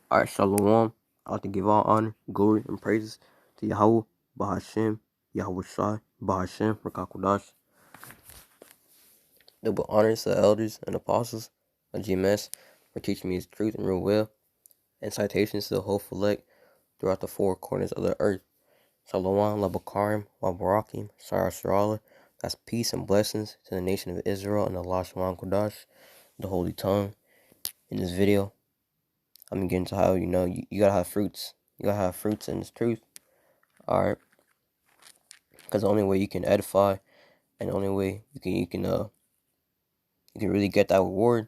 Alright, Shalom. I like to give all honor, glory, and praises to Yahweh, Bahashem, Yahweh Shai, Bahashem, Rakakwadash. Double honors to the elders and apostles of GMS for teaching me his truth and real will, and citations to the whole elect throughout the four corners of the earth. Shalom, Labakarim, Wabarakim, Shara Sharala. That's peace and blessings to the nation of Israel and Allah Shalom Kodash, the holy tongue. In this video, I'm going to get into how, you gotta have fruits. You gotta have fruits in this truth. Alright. Because the only way you can edify and the only way you can really get that reward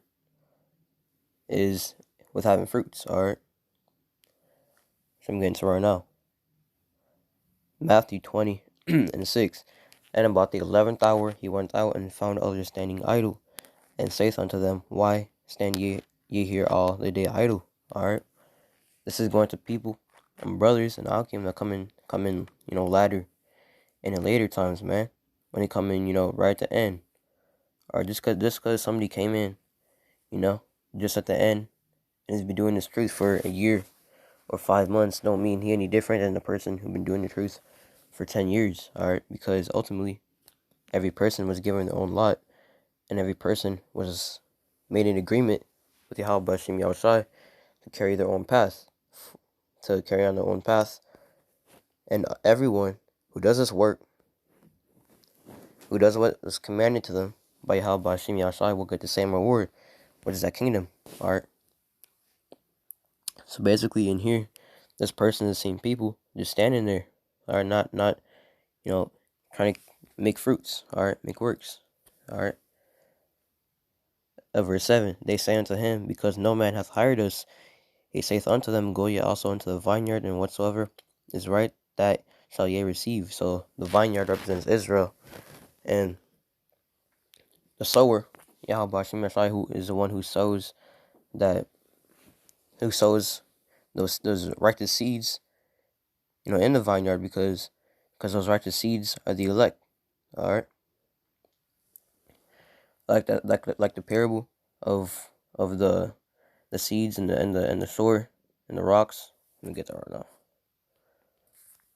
is with having fruits. Alright. So I'm getting to right now. Matthew 20 and 6. And about the 11th hour he went out and found others standing idle, and saith unto them, Why stand ye here all the day idle? Alright. This is going to people and brothers and Akim that come in, latter in the later times, man. When they come in, right at the end. Or just cause somebody came in, just at the end and has been doing this truth for a year or 5 months don't mean he any different than the person who been doing the truth for 10 years, alright? Because ultimately, every person was given their own lot, and every person was made an agreement with Yahweh Bashim Yahushai to carry their own path, to carry on their own path. And everyone who does this work, who does what is commanded to them by Yahweh Bashim Yahushai, will get the same reward, which is that kingdom, alright? So basically, in here, this person is the same people just standing there, are not trying to make fruits, alright, make works, alright. Verse 7, they say unto him, Because no man hath hired us. He saith unto them, Go ye also into the vineyard, and whatsoever is right, that shall ye receive. So the vineyard represents Israel, and the sower, Yahweh Bashim Yashai, who is the one who sows those righteous seeds, in the vineyard, because those righteous seeds are the elect. Alright. Like the parable of the seeds and the shore and the rocks. Let me get that right now.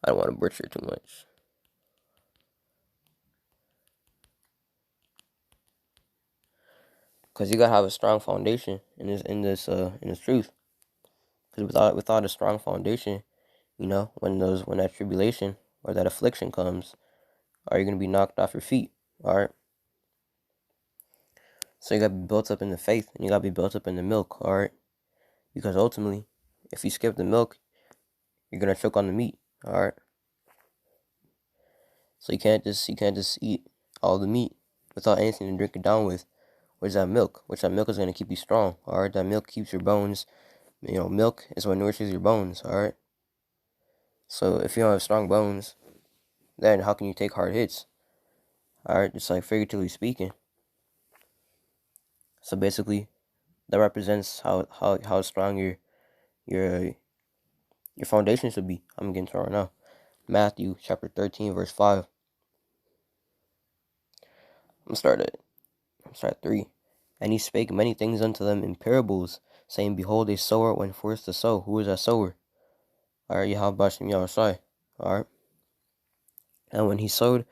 I don't want to butcher too much. Because you gotta have a strong foundation in this truth. Because without a strong foundation, when that tribulation or that affliction comes, are you gonna be knocked off your feet? Alright. So you gotta be built up in the faith, and you gotta be built up in the milk, alright? Because ultimately, if you skip the milk, you're gonna choke on the meat, alright? So you can't just eat all the meat without anything to drink it down with. Which that milk is gonna keep you strong, alright? That milk keeps your bones. Milk is what nourishes your bones, alright? So if you don't have strong bones, then how can you take hard hits? Alright, just like figuratively speaking. So basically, that represents how strong your foundation should be. I'm getting to it right now. Matthew chapter 13, verse 5. I'm start at 3. And he spake many things unto them in parables, saying, Behold, a sower went forth to sow. Who is that sower? Alright, Yahweh Bashim Yahushai. Alright. And when he sowed,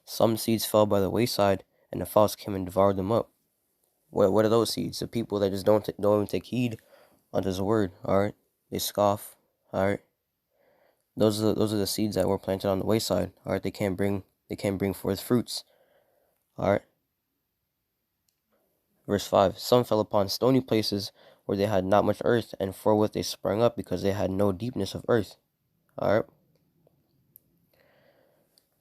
some seeds fell by the wayside, and the fowls came and devoured them up. What are those seeds? The people that just don't even take heed unto his word. Alright. They scoff. Alright. Those are the seeds that were planted on the wayside. Alright, they can't bring forth fruits. Alright. Verse 5. Some fell upon stony places where they had not much earth, and forthwith they sprang up because they had no deepness of earth. Alright.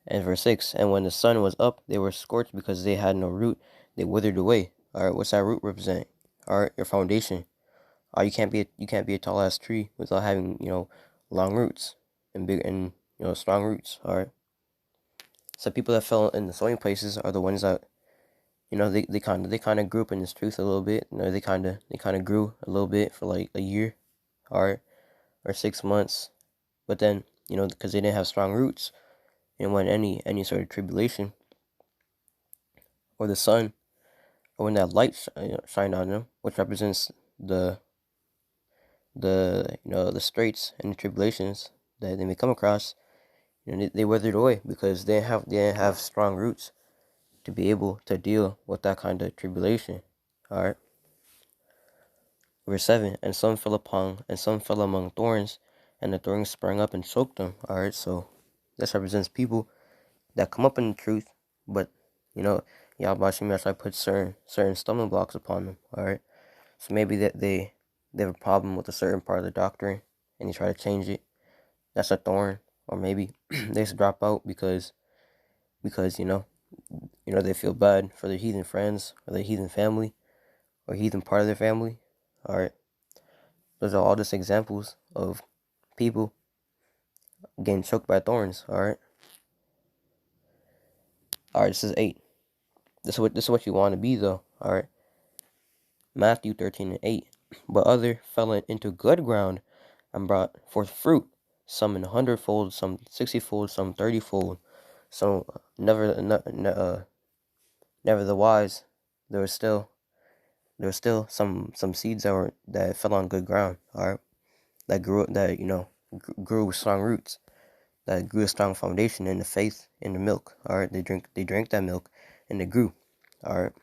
And verse 6. And when the sun was up, they were scorched because they had no root. They withered away. Alright, what's that root represent? Alright, your foundation. You can't be a tall ass tree without having, long roots and big and strong roots. Alright. So people that fell in the stony places are the ones that they kind of grew up in this truth a little bit. They kind of grew a little bit for like a year, or 6 months, but then because they didn't have strong roots, and when any sort of tribulation or the sun or when that light shined on them, which represents the the straits and the tribulations that they may come across, they weathered away because they didn't have strong roots to be able to deal with that kind of tribulation. All right. Verse 7, and some fell among thorns, and the thorns sprang up and choked them. All right. So this represents people that come up in the truth, but Yahweh Shemashai put certain stumbling blocks upon them. All right. So maybe that they have a problem with a certain part of the doctrine, and you try to change it. That's a thorn. Or maybe they just drop out because they feel bad for their heathen friends or their heathen family or heathen part of their family. All right. Those are all just examples of people getting choked by thorns. All right. All right. This is 8. This is what you want to be though. All right. Matthew 13:8. But other fell into good ground and brought forth fruit, some in 100-fold, some 60-fold, some 30-fold. So nevertheless, there was still some seeds that fell on good ground. All right, that grew with strong roots, that grew a strong foundation in the faith, in the milk. All right, they drank that milk, and they grew. All right,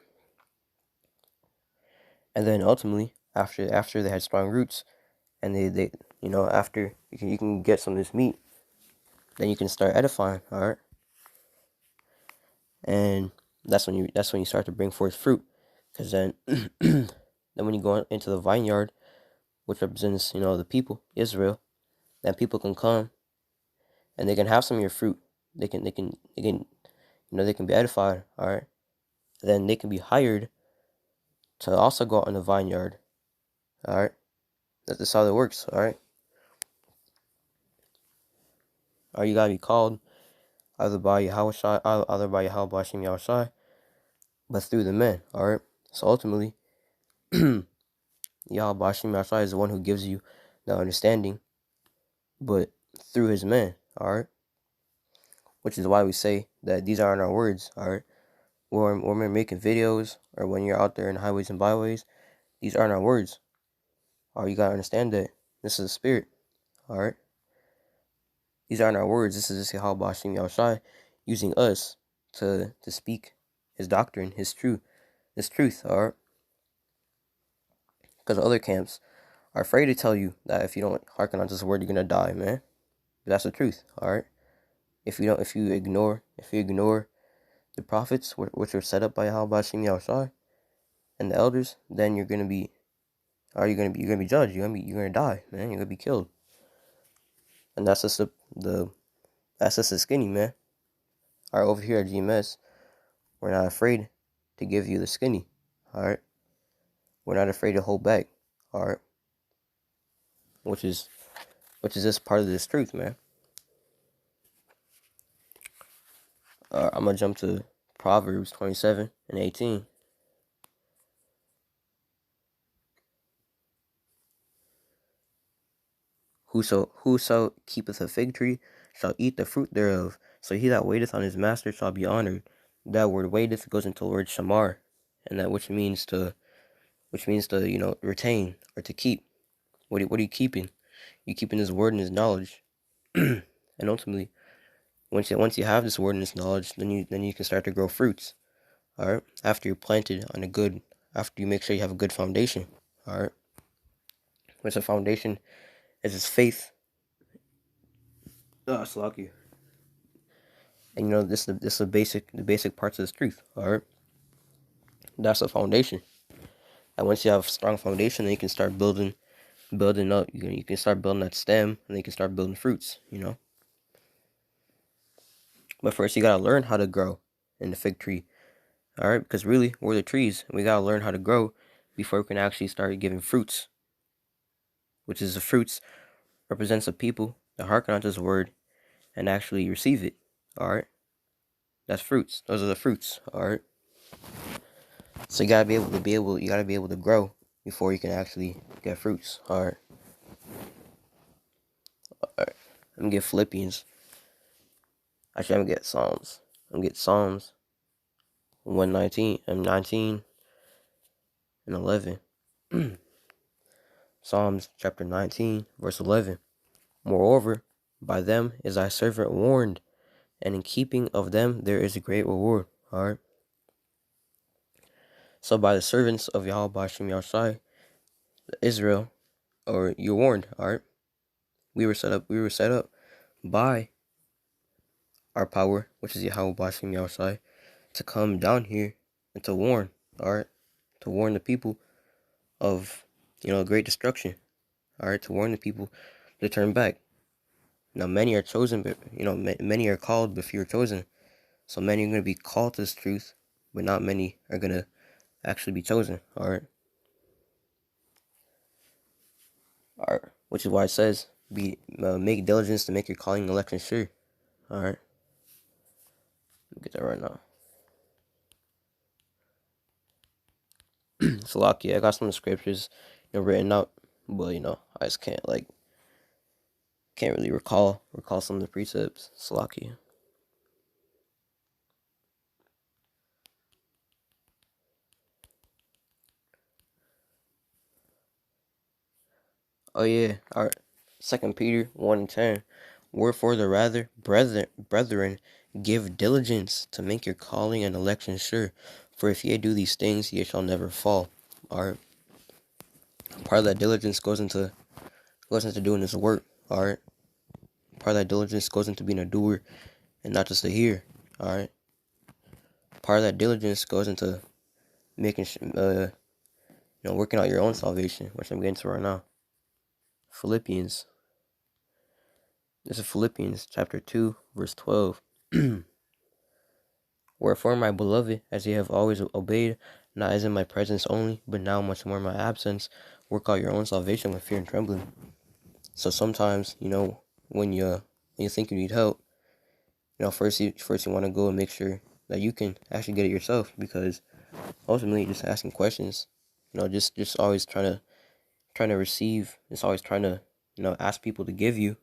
and then ultimately after they had strong roots, and they after you can get some of this meat, then you can start edifying. All right, and that's when you start to bring forth fruit, because then then when you go into the vineyard, which represents the people Israel, then people can come and they can have some of your fruit. They can they can be edified. All right, then they can be hired to also go out in the vineyard. All right, that's how it works. All right, or you gotta be called either by Yahweh Shem Yahushai, but through the men. All right, so ultimately Yahweh Shem Yahushai is the one who gives you the understanding, but through his men. All right, which is why we say that these aren't our words. All right, when we're making videos or when you're out there in highways and byways, these aren't our words. All right, you gotta understand that this is a spirit. All right, these aren't our words. This is just Yahweh Shem Yahushai using us to speak his doctrine, his truth. All right, because other camps are afraid to tell you that if you don't hearken unto this word, you're gonna die, man. But that's the truth. All right. If you ignore the prophets, which are set up by Yahweh Shem Yahushai and the elders, then you're gonna be judged. You're gonna die, man. You're gonna be killed. And that's just the skinny, man. All right, over here at GMS, we're not afraid to give you the skinny. All right, we're not afraid to hold back. All right, which is just part of this truth, man. I'm gonna jump to Proverbs 27:18. Whoso keepeth a fig tree shall eat the fruit thereof. So he that waiteth on his master shall be honored. That word waiteth goes into the word shamar, and that which means to retain or to keep. What are you keeping? You're keeping his word and his knowledge. And ultimately, once you have this word and this knowledge, then you can start to grow fruits. All right, after you're planted on after you make sure you have a good foundation. All right, which a foundation is his faith. Slocky. And this is the basic parts of this truth. All right, that's the foundation. And once you have a strong foundation, then you can start building up. You can start building that stem, and then you can start building fruits. But first, you gotta learn how to grow in the fig tree. All right, because really, we're the trees, and we gotta learn how to grow before we can actually start giving fruits. Which is the fruits represents the people that hearken unto His word and actually receive it. All right, that's fruits. Those are the fruits. All right. So you gotta be able to grow before you can actually get fruits. All right. Let me get Philippians. Actually, I'm gonna get Psalms. I'm gonna get Psalms 119 and 19 and 11. Psalms chapter 19, verse 11. Moreover, by them is thy servant warned, and in keeping of them there is a great reward. Alright. So by the servants of Yahweh Bashim Yahushai, Israel, or you're warned, alright? We were set up by our power, which is Yahweh Bashim Yahushai, to come down here and to warn, alright? To warn the people of, great destruction. Alright, to warn the people to turn back. Now many are chosen, but many are called, but few are chosen. So many are going to be called to this truth, but not many are going to actually be chosen. Alright. Alright. Which is why it says, make diligence to make your calling and election sure. Alright. Let me get that right now. Salaki, I got some of the scriptures, written out, but I just can't really recall some of the precepts. Salaki. Oh yeah, alright. 2 Peter 1:10. Wherefore the rather, brethren, give diligence to make your calling and election sure. For if ye do these things, ye shall never fall. Alright. Part of that diligence goes into doing this work. Alright. Part of that diligence goes into being a doer and not just a hearer. Alright. Part of that diligence goes into making working out your own salvation, which I'm getting to right now. Philippians. This is Philippians chapter 2, verse 12. Wherefore, my beloved, as ye have always obeyed, not as in my presence only, but now much more in my absence, work out your own salvation with fear and trembling. So sometimes, when you think you need help, first you want to go and make sure that you can actually get it yourself, because ultimately just asking questions, just always trying to receive, just always trying to ask people to give you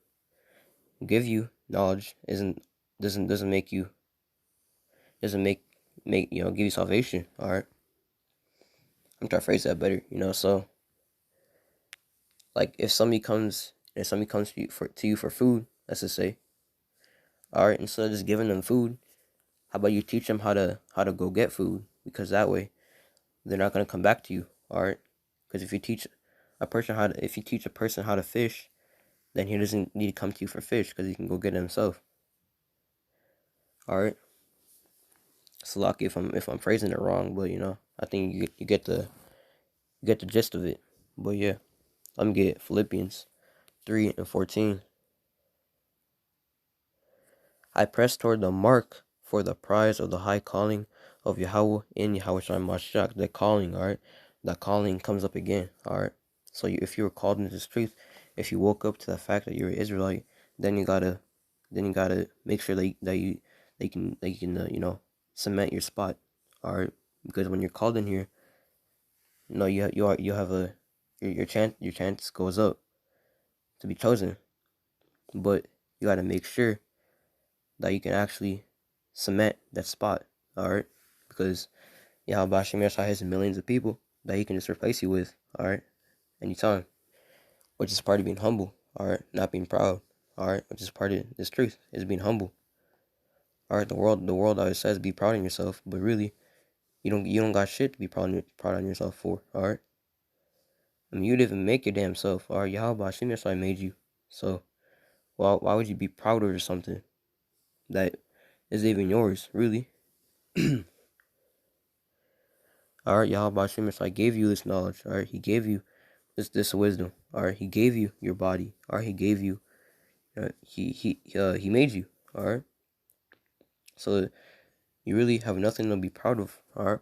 knowledge doesn't make you give you salvation. All right, I'm trying to phrase that better. So like if somebody comes to you for food, let's just say, all right, instead of just giving them food, how about you teach them how to go get food, because that way they're not gonna come back to you. All right, because if you teach a person how to fish, then he doesn't need to come to you for fish because he can go get it himself. All right. So lucky if I'm phrasing it wrong, but I think you get the gist of it. But yeah, let me get Philippians 3:14. I press toward the mark for the prize of the high calling of Yahweh in Yahushua Mashiach. The calling, all right. That calling comes up again, all right. So if you were called into this truth, if you woke up to the fact that you're an Israelite, then you gotta make sure that you can cement your spot, all right. Because when you're called in here, you have your chance goes up to be chosen, but you gotta make sure that you can actually cement that spot, all right? Because Yahweh Hashem Yahshua has millions of people that he can just replace you with, all right? Anytime, which is part of being humble, all right? Not being proud, all right? Which is part of this truth, is being humble. All right, the world always says be proud of yourself, but really, you don't got shit to be proud on yourself for, all right? I mean, you didn't even make your damn self, all right? Yahweh Hashem Yahshua made you, so why would you be proud of something that is even yours, really? All right, Yahweh Hashem, I gave you this knowledge. All right, he gave you this wisdom. All right, he gave you your body. All right, he gave you. He made you. All right, so you really have nothing to be proud of. All right,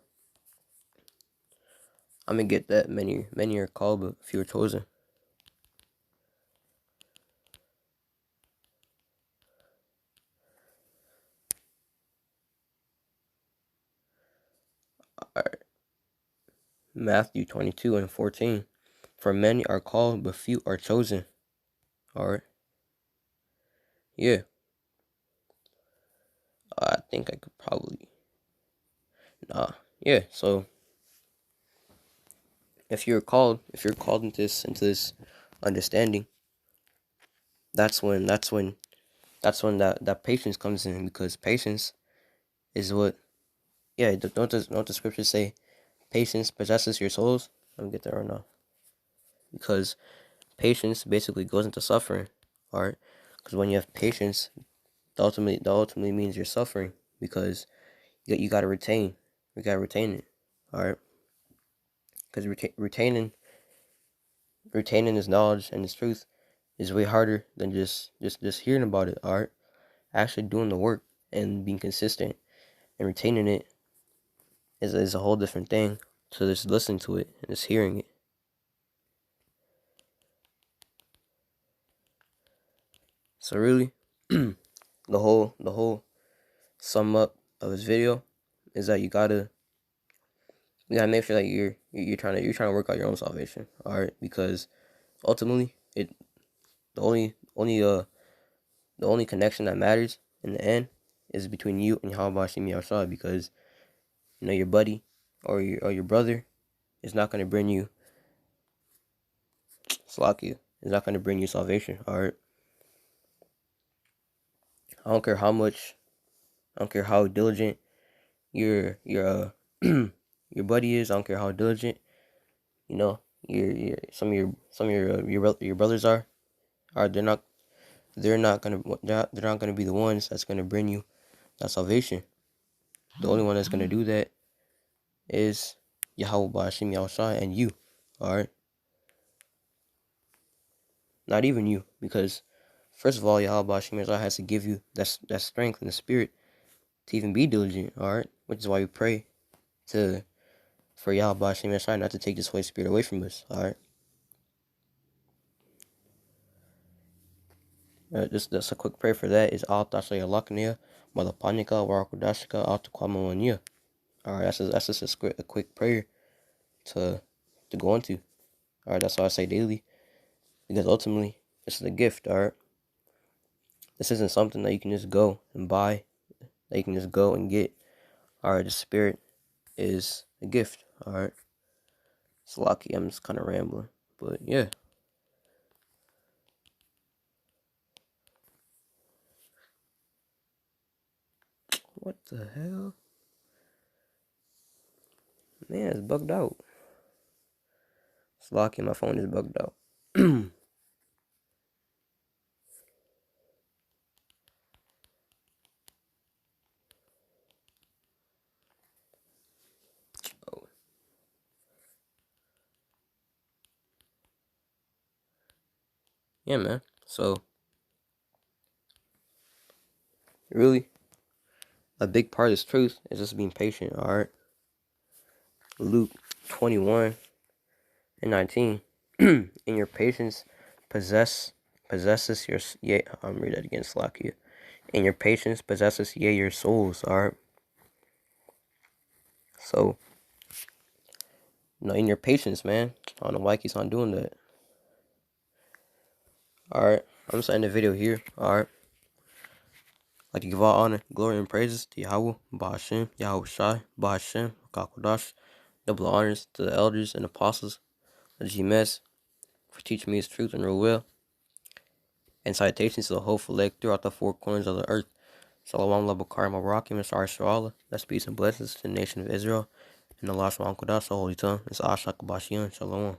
I'm gonna get that many are called, but few are chosen. All right, Matthew 22:14. For many are called, but few are chosen. All right, yeah. I think I could probably. Yeah. So if you're called into this understanding, that's when that patience comes in, because patience is what, yeah, don't the scriptures say patience possesses your souls? Let me get there right now. Because patience basically goes into suffering, alright? Because when you have patience, that ultimately means you're suffering, because you gotta retain, it, alright? Because retaining his knowledge and his truth is way harder than just hearing about it, alright? Actually doing the work and being consistent and retaining it is a whole different thing to just listening to it and just hearing it. So really, the whole sum up of this video is that you gotta make sure that you're trying to work out your own salvation, all right? Because ultimately, the only connection that matters in the end is between you and Yahweh Shemi Yahshua, because your buddy or your brother is not gonna bring you Salakia. Is not gonna bring you salvation, all right? I don't care how much, I don't care how diligent your your buddy is. I don't care how diligent your brothers are. They're not gonna be the ones that's gonna bring you that salvation. The only one that's gonna do that is Yahweh Ba'ashim Yahushua and you. Alright? Not even you, because first of all, Yahweh Ba'ashim Yahushua has to give you that strength and the spirit to even be diligent, alright? Which is why we pray for Yahweh Ba'ashim Yahushua not to take this Holy Spirit away from us, alright? Just a quick prayer for that is Al Tasha Yalakania, Malapanika, Warakudashika, Al Tukwamawanya. Alright, that's just a quick prayer to go into. Alright, that's all I say daily. Because ultimately, this is a gift, alright? This isn't something that you can just go and buy, that you can just go and get. Alright, the spirit is a gift, alright? It's lucky, I'm just kind of rambling. But yeah. What the hell? Man, it's bugged out. It's lucky my phone is bugged out. Oh. Yeah, man. So, really, a big part of this truth is just being patient, alright? Luke 21:19. In your patience possesses your, yeah, I'm read that again, Slakia. And your patience possesses, your souls, alright? So, in your patience, man. I don't know why he keeps on doing that. Alright, I'm just ending the video here, alright? I'd like to give all honor, glory, and praises to Yahweh, Ba'ashem, Yahweh Shai, Ba'ashem, Kakodash. Double honors to the elders and apostles of GMS for teaching me his truth and real will. And citations to the hopeful elect throughout the four corners of the earth. Salawam Labakar Mabarakim and Sar Sharala. That's peace and blessings to the nation of Israel. And Allah Subhanahu wa Ta'ala, Holy Tongue. It's Ashak Bashian. Shalom.